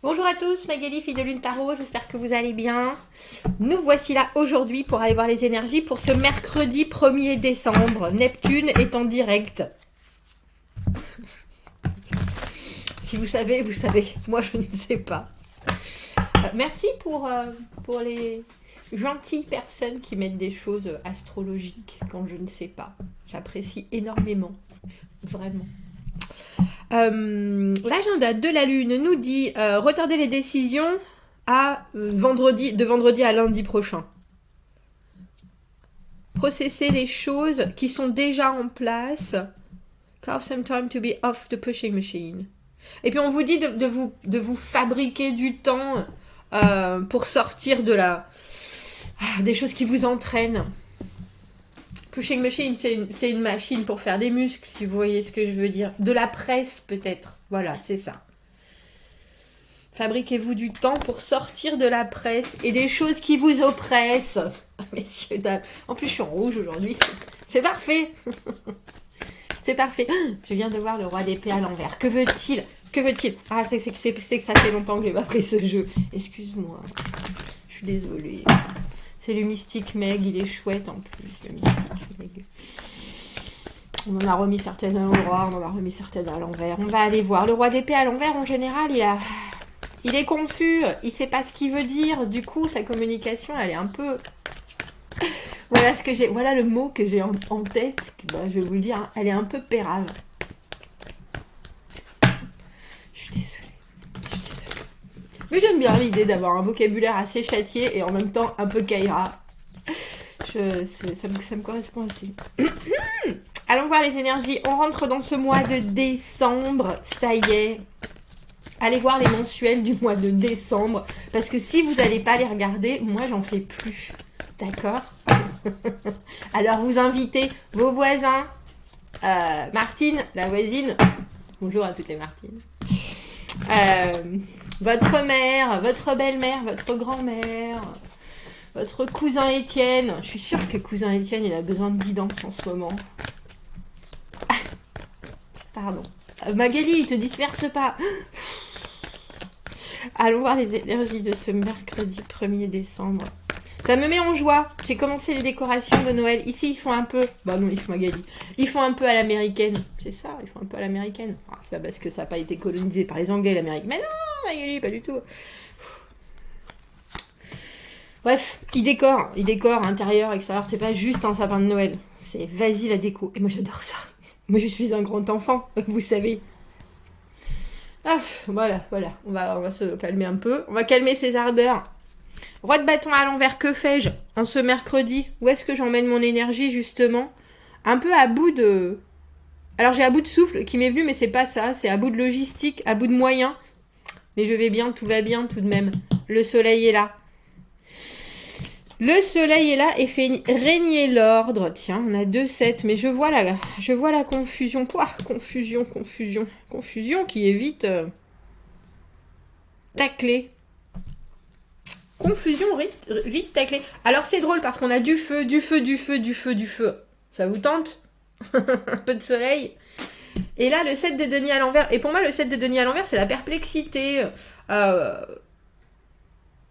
Bonjour à tous, Magali, fille de Lune Tarot, j'espère que vous allez bien. Nous voici là aujourd'hui pour aller voir les énergies pour ce mercredi 1er décembre. Neptune est en direct. Si vous savez, vous savez. Moi, je ne sais pas. Merci pour les gentilles personnes qui mettent des choses astrologiques quand je ne sais pas. J'apprécie énormément. Vraiment. L'agenda de la Lune nous dit retarder les décisions à de vendredi à lundi prochain. Processer les choses qui sont déjà en place. Carve some time to be off the pushing machine. Et puis on vous dit de vous fabriquer du temps pour sortir des choses qui vous entraînent. Pushing machine, c'est une machine pour faire des muscles, si vous voyez ce que je veux dire. De la presse, peut-être. Voilà, c'est ça. Fabriquez-vous du temps pour sortir de la presse et des choses qui vous oppressent. Messieurs, dames. En plus, je suis en rouge aujourd'hui. C'est parfait. C'est parfait. Je viens de voir le roi d'épée à l'envers. Que veut-il? Que veut-il? Ah, c'est que ça fait longtemps que j'ai pas pris ce jeu. Excuse-moi. Je suis désolée. C'est le Mystique Meg, il est chouette en plus, le Mystique Meg. On en a remis certaines à l'endroit, on en a remis certaines à l'envers. On va aller voir. Le roi d'épée à l'envers, en général, il est confus, il sait pas ce qu'il veut dire. Du coup, sa communication, elle est un peu... Voilà le mot que j'ai en tête. Ben, je vais vous le dire, hein, elle est un peu pérave. Je suis désolée. Mais j'aime bien l'idée d'avoir un vocabulaire assez châtié et en même temps un peu Kaira. Ça me correspond aussi. Allons voir les énergies. On rentre dans ce mois de décembre. Ça y est. Allez voir les mensuels du mois de décembre. Parce que si vous n'allez pas les regarder, moi j'en fais plus. D'accord? Alors vous invitez vos voisins. Martine, la voisine. Bonjour à toutes les Martines. Votre mère, votre belle-mère, votre grand-mère, votre cousin Étienne. Je suis sûre que cousin Étienne, il a besoin de guidance en ce moment. Pardon. Magali, il te disperse pas. Allons voir les énergies de ce mercredi 1er décembre. Ça me met en joie. J'ai commencé les décorations de Noël. Ici, ils font un peu... Bah non, ils font Magali. Ils font un peu à l'américaine. C'est ça, ils font un peu à l'américaine. Ah, c'est pas parce que ça n'a pas été colonisé par les Anglais, l'Amérique. Mais non, Magali, pas du tout. Bref, ils décorent intérieur, extérieur. C'est pas juste un sapin de Noël. C'est vas-y la déco. Et moi, j'adore ça. Moi, je suis un grand enfant, vous savez. Ah, voilà. On va se calmer un peu. On va calmer ses ardeurs. Roi de bâton à l'envers, que fais-je en ce mercredi? Où est-ce que j'emmène mon énergie, justement? Un peu à bout de... Alors, j'ai à bout de souffle qui m'est venu, mais c'est pas ça. C'est à bout de logistique, à bout de moyens. Mais je vais bien, tout va bien tout de même. Le soleil est là. Le soleil est là et fait régner l'ordre. Tiens, on a 2-7, mais je vois la confusion. Pouah, confusion qui est vite taclée. Confusion vite taclée. Alors c'est drôle parce qu'on a du feu. Ça vous tente? Un peu de soleil. Et là, le 7 de denier à l'envers. Et pour moi, le 7 de denier à l'envers, c'est la perplexité.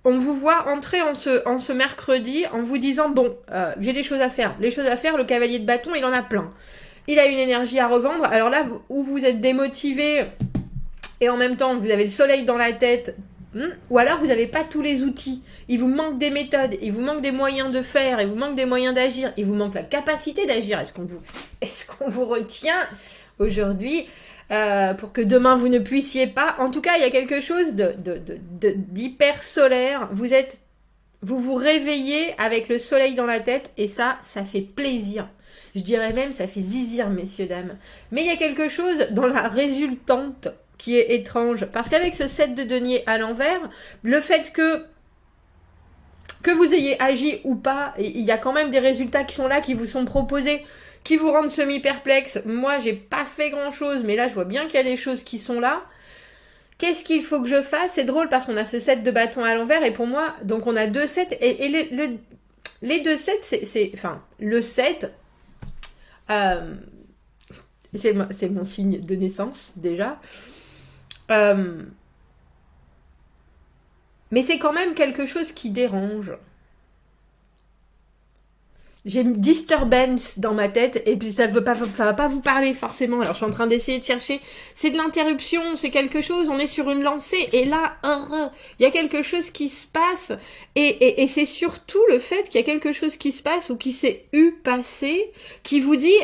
On vous voit entrer en ce mercredi en vous disant, bon, j'ai des choses à faire. Les choses à faire, le cavalier de bâton, il en a plein. Il a une énergie à revendre. Alors là, où vous êtes démotivé et en même temps, vous avez le soleil dans la tête, ou alors vous n'avez pas tous les outils. Il vous manque des méthodes, il vous manque des moyens de faire, il vous manque des moyens d'agir, il vous manque la capacité d'agir. Est-ce qu'on vous retient aujourd'hui pour que demain vous ne puissiez pas? En tout cas, il y a quelque chose d'hyper solaire. Vous vous réveillez avec le soleil dans la tête et ça fait plaisir. Je dirais même, ça fait zizir, messieurs, dames. Mais il y a quelque chose dans la résultante qui est étrange. Parce qu'avec ce 7 de denier à l'envers, le fait que vous ayez agi ou pas, il y a quand même des résultats qui sont là, qui vous sont proposés, qui vous rendent semi-perplexe. Moi, j'ai pas fait grand-chose, mais là, je vois bien qu'il y a des choses qui sont là. Qu'est-ce qu'il faut que je fasse? C'est drôle parce qu'on a ce 7 de bâton à l'envers, et pour moi, donc on a 2 7, et les 2 7, c'est... Enfin, le 7... c'est mon signe de naissance, déjà. Mais c'est quand même quelque chose qui dérange. J'ai une disturbance dans ma tête et puis ça va pas vous parler forcément. Alors je suis en train d'essayer de chercher. C'est de l'interruption, c'est quelque chose. On est sur une lancée et là, il y a quelque chose qui se passe et c'est surtout le fait qu'il y a quelque chose qui se passe ou qui s'est passé qui vous dit,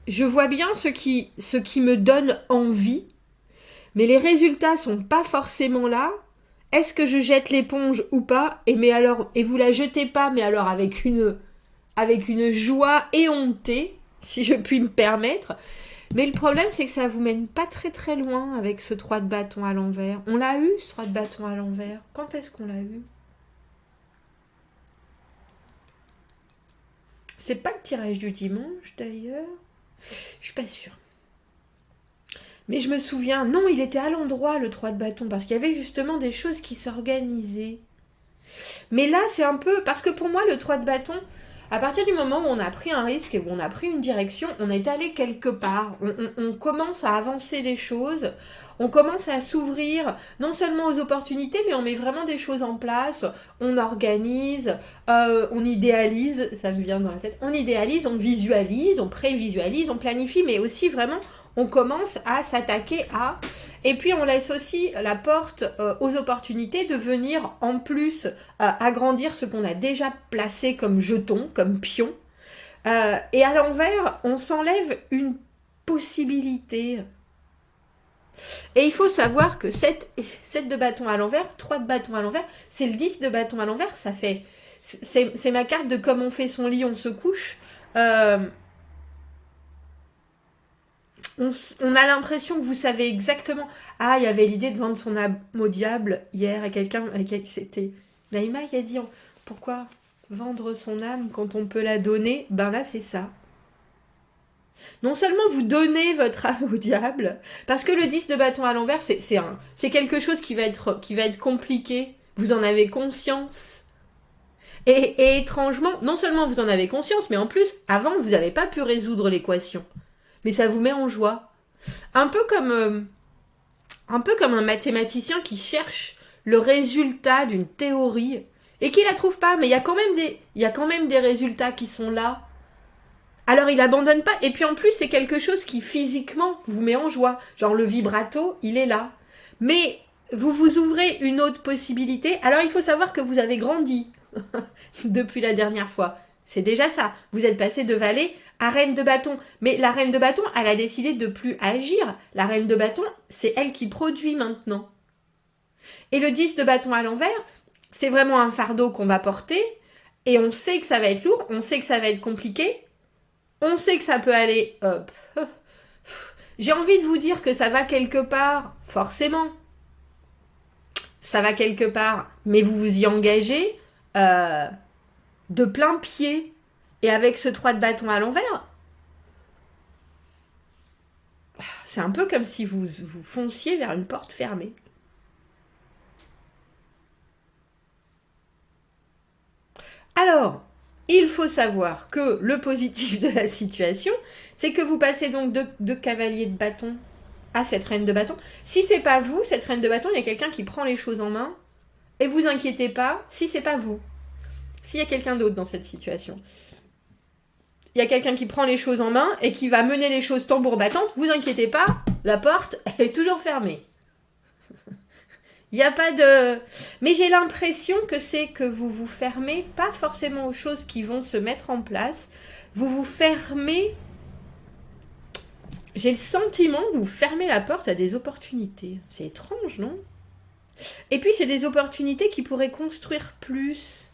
je vois bien ce qui me donne envie, mais les résultats sont pas forcément là. Est-ce que je jette l'éponge ou pas? Et vous la jetez pas, mais alors avec une joie éhontée, si je puis me permettre. Mais le problème, c'est que ça vous mène pas très très loin avec ce 3 de bâton à l'envers. On l'a eu, ce 3 de bâton à l'envers. Quand est-ce qu'on l'a eu? C'est pas le tirage du dimanche, d'ailleurs. Je suis pas sûre. Mais je me souviens, non, il était à l'endroit, le 3 de bâton, parce qu'il y avait justement des choses qui s'organisaient. Mais là, c'est un peu... Parce que pour moi, le 3 de bâton, à partir du moment où on a pris un risque et où on a pris une direction, on est allé quelque part. On commence à avancer les choses, on commence à s'ouvrir non seulement aux opportunités, mais on met vraiment des choses en place, on organise, on idéalise, ça me vient dans la tête, on idéalise, on visualise, on prévisualise, on planifie, mais aussi vraiment... On commence à s'attaquer à... Et puis, on laisse aussi la porte aux opportunités de venir, en plus, agrandir ce qu'on a déjà placé comme jeton, comme pion. Et à l'envers, on s'enlève une possibilité. Et il faut savoir que 7 de bâton à l'envers, 3 de bâton à l'envers, c'est le 10 de bâton à l'envers. Ça fait... C'est ma carte de comme on fait son lit, on se couche. On a l'impression que vous savez exactement. Ah, il y avait l'idée de vendre son âme au diable hier et quelqu'un. C'était Naïma qui a dit pourquoi vendre son âme quand on peut la donner? Ben là, c'est ça. Non seulement vous donnez votre âme au diable, parce que le 10 de bâton à l'envers, c'est quelque chose qui va être compliqué. Vous en avez conscience. Et étrangement, non seulement vous en avez conscience, mais en plus, avant, vous n'avez pas pu résoudre l'équation. Mais ça vous met en joie. Un peu comme un mathématicien qui cherche le résultat d'une théorie et qui la trouve pas, mais il y a quand même des résultats qui sont là. Alors il abandonne pas, et puis en plus c'est quelque chose qui physiquement vous met en joie. Genre le vibrato, il est là. Mais vous vous ouvrez une autre possibilité. Alors il faut savoir que vous avez grandi depuis la dernière fois. C'est déjà ça. Vous êtes passé de valet à reine de bâton. Mais la reine de bâton, elle a décidé de plus agir. La reine de bâton, c'est elle qui produit maintenant. Et le 10 de bâton à l'envers, c'est vraiment un fardeau qu'on va porter. Et on sait que ça va être lourd, on sait que ça va être compliqué. On sait que ça peut aller... J'ai envie de vous dire que ça va quelque part, forcément. Ça va quelque part, mais vous vous y engagez... de plein pied et avec ce 3 de bâton à l'envers, c'est un peu comme si vous fonciez vers une porte fermée. Alors, il faut savoir que le positif de la situation, c'est que vous passez donc de cavalier de bâton à cette reine de bâton. Si c'est pas vous, cette reine de bâton, il y a quelqu'un qui prend les choses en main et vous inquiétez pas si c'est pas vous. S'il y a quelqu'un d'autre dans cette situation. Il y a quelqu'un qui prend les choses en main et qui va mener les choses tambour battante, vous inquiétez pas, la porte, elle est toujours fermée. Il n'y a pas de... Mais j'ai l'impression que c'est que vous vous fermez pas forcément aux choses qui vont se mettre en place. Vous vous fermez... J'ai le sentiment que vous fermez la porte à des opportunités. C'est étrange, non? Et puis c'est des opportunités qui pourraient construire plus.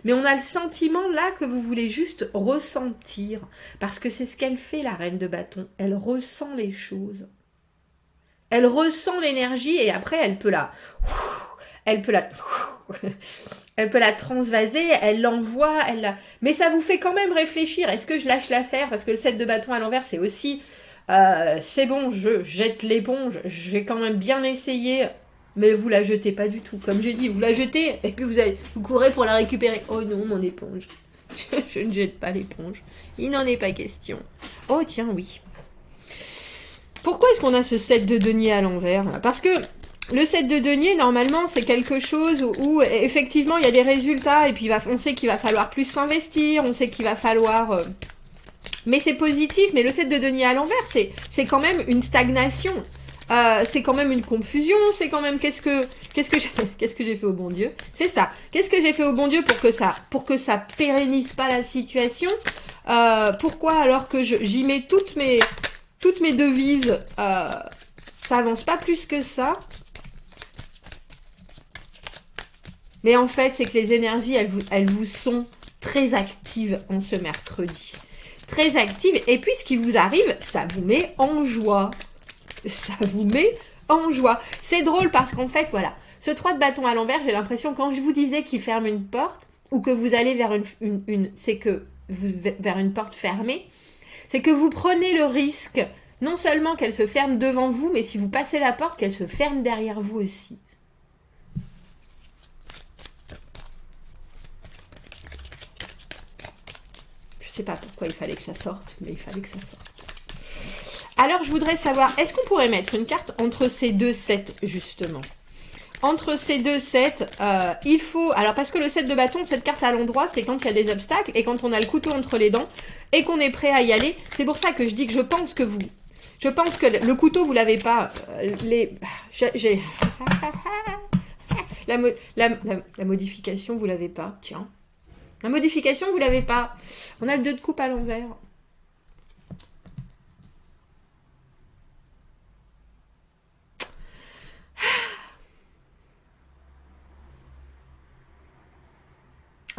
Mais on a le sentiment là que vous voulez juste ressentir. Parce que c'est ce qu'elle fait, la reine de bâton. Elle ressent les choses. Elle ressent l'énergie et après elle peut la transvaser, elle l'envoie, mais ça vous fait quand même réfléchir. Est-ce que je lâche l'affaire? Parce que le 7 de bâton à l'envers, c'est aussi c'est bon, je jette l'éponge, j'ai quand même bien essayé. Mais vous la jetez pas du tout. Comme j'ai dit, vous la jetez et puis vous courez pour la récupérer. Oh non, mon éponge. Je ne jette pas l'éponge. Il n'en est pas question. Oh tiens, oui. Pourquoi est-ce qu'on a ce 7 de denier à l'envers? Parce que Le 7 de denier, normalement, c'est quelque chose où, effectivement, il y a des résultats, et puis on sait qu'il va falloir plus s'investir, on sait qu'il va falloir... Mais c'est positif, mais le 7 de denier à l'envers, c'est quand même une stagnation. C'est quand même une confusion, c'est quand même qu'est-ce que j'ai fait au bon Dieu? C'est ça. Qu'est-ce que j'ai fait au bon Dieu pour que ça pérennise pas la situation? Pourquoi alors que j'y mets toutes mes devises, ça avance pas plus que ça? Mais en fait, c'est que les énergies, elles vous sont très actives en ce mercredi. Très actives. Et puis, ce qui vous arrive, ça vous met en joie. Ça vous met en joie. C'est drôle parce qu'en fait, voilà, ce 3 de bâton à l'envers, j'ai l'impression, quand je vous disais qu'il ferme une porte, ou que vous allez vers vers une porte fermée, c'est que vous prenez le risque, non seulement qu'elle se ferme devant vous, mais si vous passez la porte, qu'elle se ferme derrière vous aussi. Je sais pas pourquoi il fallait que ça sorte, mais il fallait que ça sorte. Alors, je voudrais savoir, est-ce qu'on pourrait mettre une carte entre ces deux sets, justement? Entre ces deux sets, il faut... Alors, parce que le 7 de bâton, cette carte à l'endroit, c'est quand il y a des obstacles et quand on a le couteau entre les dents et qu'on est prêt à y aller. C'est pour ça que je dis que je pense que le couteau, vous l'avez pas. La modification, vous l'avez pas. Tiens. La modification, vous l'avez pas. On a le 2 de coupe à l'envers.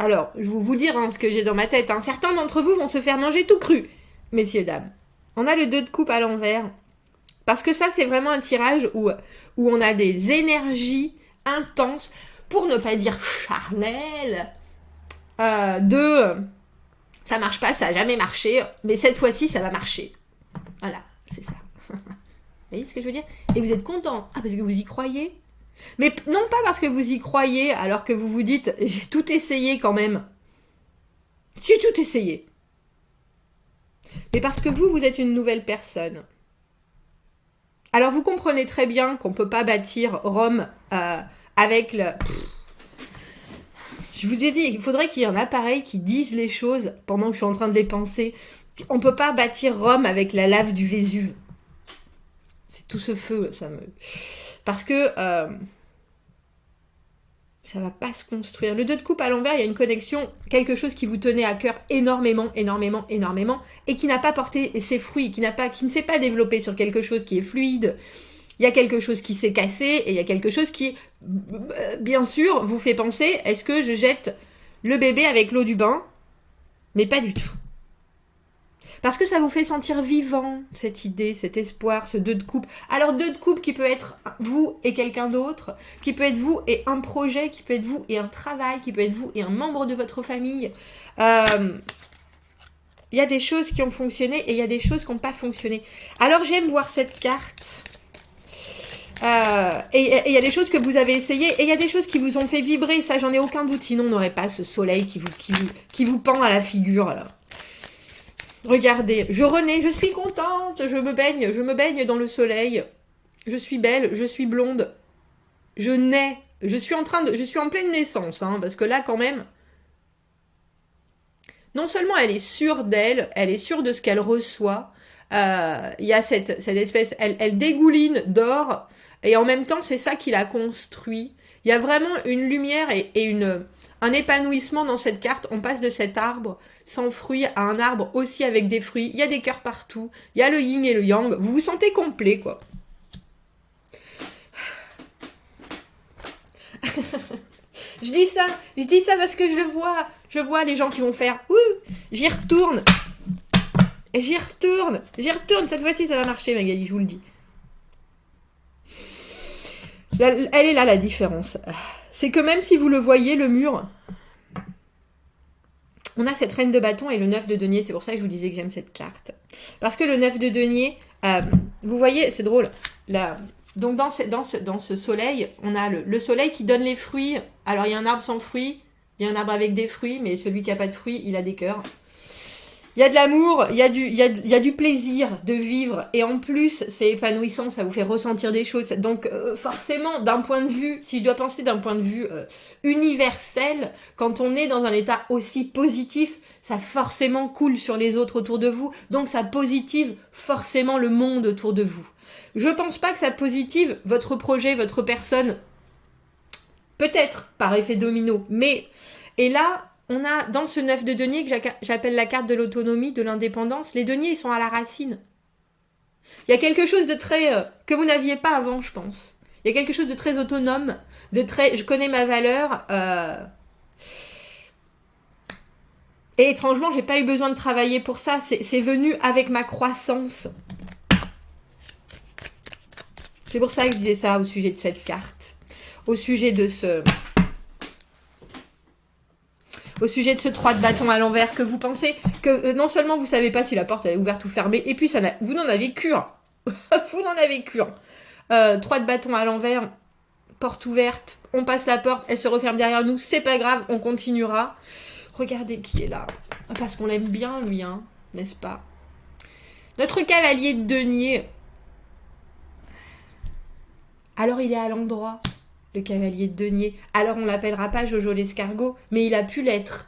Alors, je vais vous dire ce que j'ai dans ma tête. Certains d'entre vous vont se faire manger tout cru, messieurs, dames. On a le 2 de coupe à l'envers. Parce que ça, c'est vraiment un tirage où on a des énergies intenses, pour ne pas dire charnelles, ça marche pas, ça a jamais marché, mais cette fois-ci, ça va marcher. Voilà, c'est ça. Vous voyez ce que je veux dire? Et vous êtes content. Ah, parce que vous y croyez? Mais non pas parce que vous y croyez, alors que vous vous dites, j'ai tout essayé quand même. J'ai tout essayé. Mais parce que vous êtes une nouvelle personne. Alors vous comprenez très bien qu'on ne peut pas bâtir Rome avec le... Je vous ai dit, il faudrait qu'il y ait un appareil qui dise les choses pendant que je suis en train de les penser. On ne peut pas bâtir Rome avec la lave du Vésuve. C'est tout ce feu, ça me... Parce que ça va pas se construire. Le 2 de coupe à l'envers, il y a une connexion, quelque chose qui vous tenait à cœur énormément, énormément, énormément, et qui n'a pas porté ses fruits, qui ne s'est pas développé sur quelque chose qui est fluide. Il y a quelque chose qui s'est cassé, et il y a quelque chose qui, bien sûr, vous fait penser, est-ce que je jette le bébé avec l'eau du bain? Mais pas du tout. Parce que ça vous fait sentir vivant, cette idée, cet espoir, ce 2 de coupe. Alors 2 de coupe qui peut être vous et quelqu'un d'autre, qui peut être vous et un projet, qui peut être vous et un travail, qui peut être vous et un membre de votre famille. Il y a des choses qui ont fonctionné et il y a des choses qui n'ont pas fonctionné. Alors j'aime voir cette carte. Et il y a des choses que vous avez essayées et il y a des choses qui vous ont fait vibrer. Ça, j'en ai aucun doute. Sinon, on n'aurait pas ce soleil qui vous pend à la figure, là. Regardez, je renais, je suis contente, je me baigne dans le soleil. Je suis belle, je suis blonde. Je nais, je suis en pleine naissance, parce que là, quand même, non seulement elle est sûre d'elle, elle est sûre de ce qu'elle reçoit. Il y a cette espèce, elle dégouline d'or, et en même temps, c'est ça qui la construit. Il y a vraiment une lumière et un épanouissement dans cette carte. On passe de cet arbre sans fruits à un arbre aussi avec des fruits. Il y a des cœurs partout. Il y a le yin et le yang. Vous vous sentez complet, quoi. Je dis ça parce que je le vois. Je vois les gens qui vont faire « Ouh, j'y retourne. J'y retourne. Cette fois-ci, ça va marcher, Magali, je vous le dis. » Elle est là, la différence. C'est que même si vous le voyez, le mur... On a cette reine de bâton et le 9 de denier. C'est pour ça que je vous disais que j'aime cette carte. Parce que le 9 de denier, vous voyez, c'est drôle. Là, donc dans ce soleil, on a le soleil qui donne les fruits. Alors il y a un arbre sans fruits, il y a un arbre avec des fruits, mais celui qui n'a pas de fruits, il a des cœurs. Il y a de l'amour, il y a du plaisir de vivre. Et en plus, c'est épanouissant, ça vous fait ressentir des choses. Donc forcément, d'un point de vue, si je dois penser d'un point de vue universel, quand on est dans un état aussi positif, ça forcément coule sur les autres autour de vous. Donc ça positive forcément le monde autour de vous. Je pense pas que ça positive votre projet, votre personne. Peut-être par effet domino. Mais, et là... On a dans ce 9 de denier que j'appelle la carte de l'autonomie, de l'indépendance, les deniers ils sont à la racine. Il y a quelque chose de très... que vous n'aviez pas avant, je pense. Il y a quelque chose de très autonome, de très... Je connais ma valeur. Et étrangement, j'ai pas eu besoin de travailler pour ça. C'est venu avec ma croissance. C'est pour ça que je disais ça au sujet de cette carte. Au sujet de ce... Au sujet de ce 3 de bâton à l'envers, que vous pensez que non seulement vous savez pas si la porte elle est ouverte ou fermée, et puis vous n'en avez qu'un. Vous n'en avez qu'un. 3 de bâton à l'envers, porte ouverte, on passe la porte, elle se referme derrière nous, c'est pas grave, on continuera. Regardez qui est là. Parce qu'on l'aime bien, lui, hein, n'est-ce pas? Notre cavalier de denier. Alors il est à l'endroit. Le cavalier de denier. Alors on l'appellera pas Jojo l'escargot, mais il a pu l'être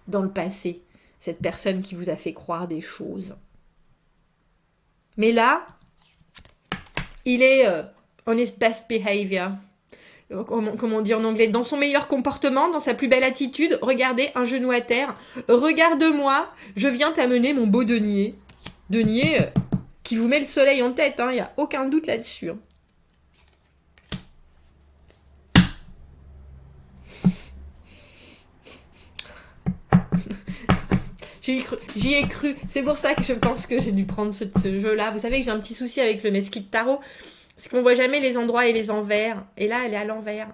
dans le passé. Cette personne qui vous a fait croire des choses. Mais là, il est on his best behavior. Comment on dit en anglais? Dans son meilleur comportement, dans sa plus belle attitude. Regardez, un genou à terre. Regarde-moi, je viens t'amener mon beau denier. Denier qui vous met le soleil en tête, hein, y a aucun doute là-dessus. Hein. J'y ai cru. C'est pour ça que je pense que j'ai dû prendre ce jeu-là. Vous savez que j'ai un petit souci avec le Mesquite Tarot. C'est qu'on voit jamais les endroits et les envers. Et là, elle est à l'envers.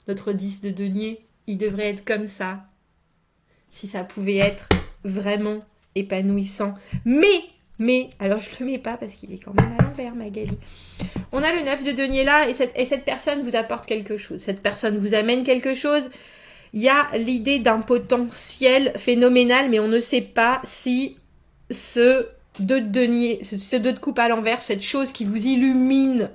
Notre 10 de denier, il devrait être comme ça. Si ça pouvait être vraiment épanouissant. Mais, alors je le mets pas parce qu'il est quand même à l'envers, Magali. On a le 9 de denier là et cette personne vous apporte quelque chose. Cette personne vous amène quelque chose. Il y a l'idée d'un potentiel phénoménal, mais on ne sait pas si ce 2 de denier, ce 2 de coupe à l'envers, cette chose qui vous illumine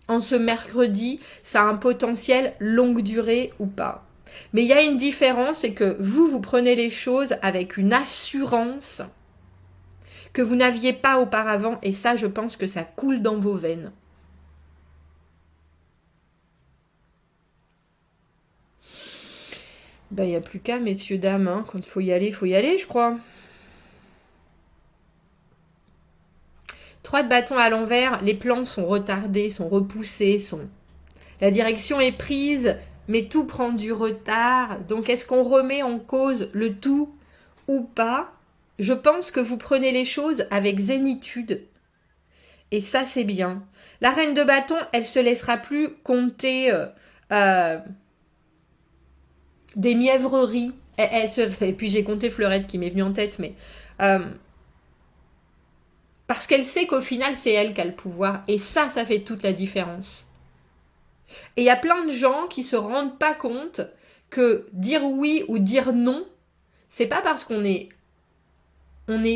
en ce mercredi, ça a un potentiel longue durée ou pas. Mais il y a une différence, c'est que vous prenez les choses avec une assurance que vous n'aviez pas auparavant, et ça, je pense que ça coule dans vos veines. Ben, il n'y a plus qu'à, messieurs, dames. Hein. Quand il faut y aller, je crois. 3 de bâton à l'envers, les plans sont retardés, sont repoussés, la direction est prise, mais tout prend du retard. Donc, est-ce qu'on remet en cause le tout ou pas? Je pense que vous prenez les choses avec zénitude. Et ça, c'est bien. La reine de bâton, elle se laissera plus compter... des mièvreries. Et puis j'ai compté Fleurette qui m'est venue en tête, mais... parce qu'elle sait qu'au final, c'est elle qui a le pouvoir. Et ça fait toute la différence. Et il y a plein de gens qui se rendent pas compte que dire oui ou dire non, c'est pas parce qu'on est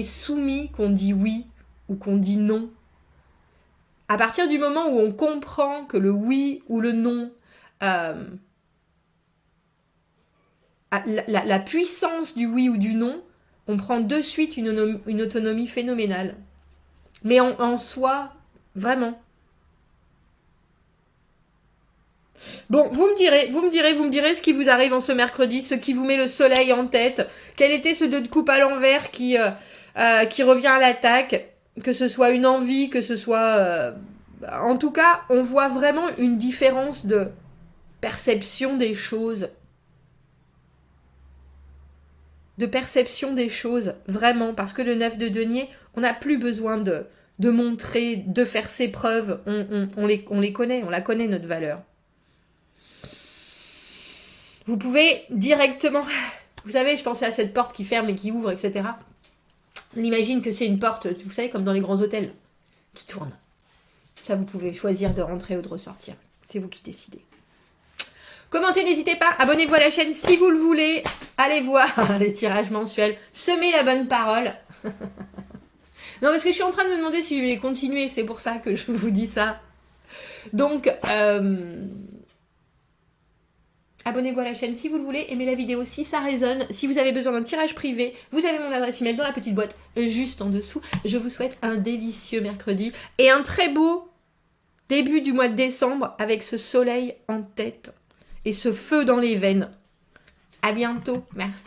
soumis qu'on dit oui ou qu'on dit non. À partir du moment où on comprend que le oui ou le non... la puissance du oui ou du non, on prend de suite une autonomie phénoménale. Mais en soi, vraiment. Bon, vous me direz ce qui vous arrive en ce mercredi, ce qui vous met le soleil en tête. Quel était ce 2 de coupe à l'envers qui revient à l'attaque? Que ce soit une envie, que ce soit... En tout cas, on voit vraiment une différence de perception des choses. De perception des choses, vraiment, parce que le 9 de denier, on n'a plus besoin de montrer, de faire ses preuves, on les connaît, on la connaît notre valeur. Vous pouvez directement, vous savez, je pensais à cette porte qui ferme et qui ouvre, etc. On imagine que c'est une porte, vous savez, comme dans les grands hôtels, qui tourne. Ça, vous pouvez choisir de rentrer ou de ressortir, c'est vous qui décidez. Commentez, n'hésitez pas. Abonnez-vous à la chaîne si vous le voulez. Allez voir les tirages mensuels. Semez la bonne parole. Non, parce que je suis en train de me demander si je vais les continuer. C'est pour ça que je vous dis ça. Donc, abonnez-vous à la chaîne si vous le voulez. Aimez la vidéo si ça résonne. Si vous avez besoin d'un tirage privé, vous avez mon adresse email dans la petite boîte juste en dessous. Je vous souhaite un délicieux mercredi et un très beau début du mois de décembre avec ce soleil en tête et ce feu dans les veines. À bientôt. Merci.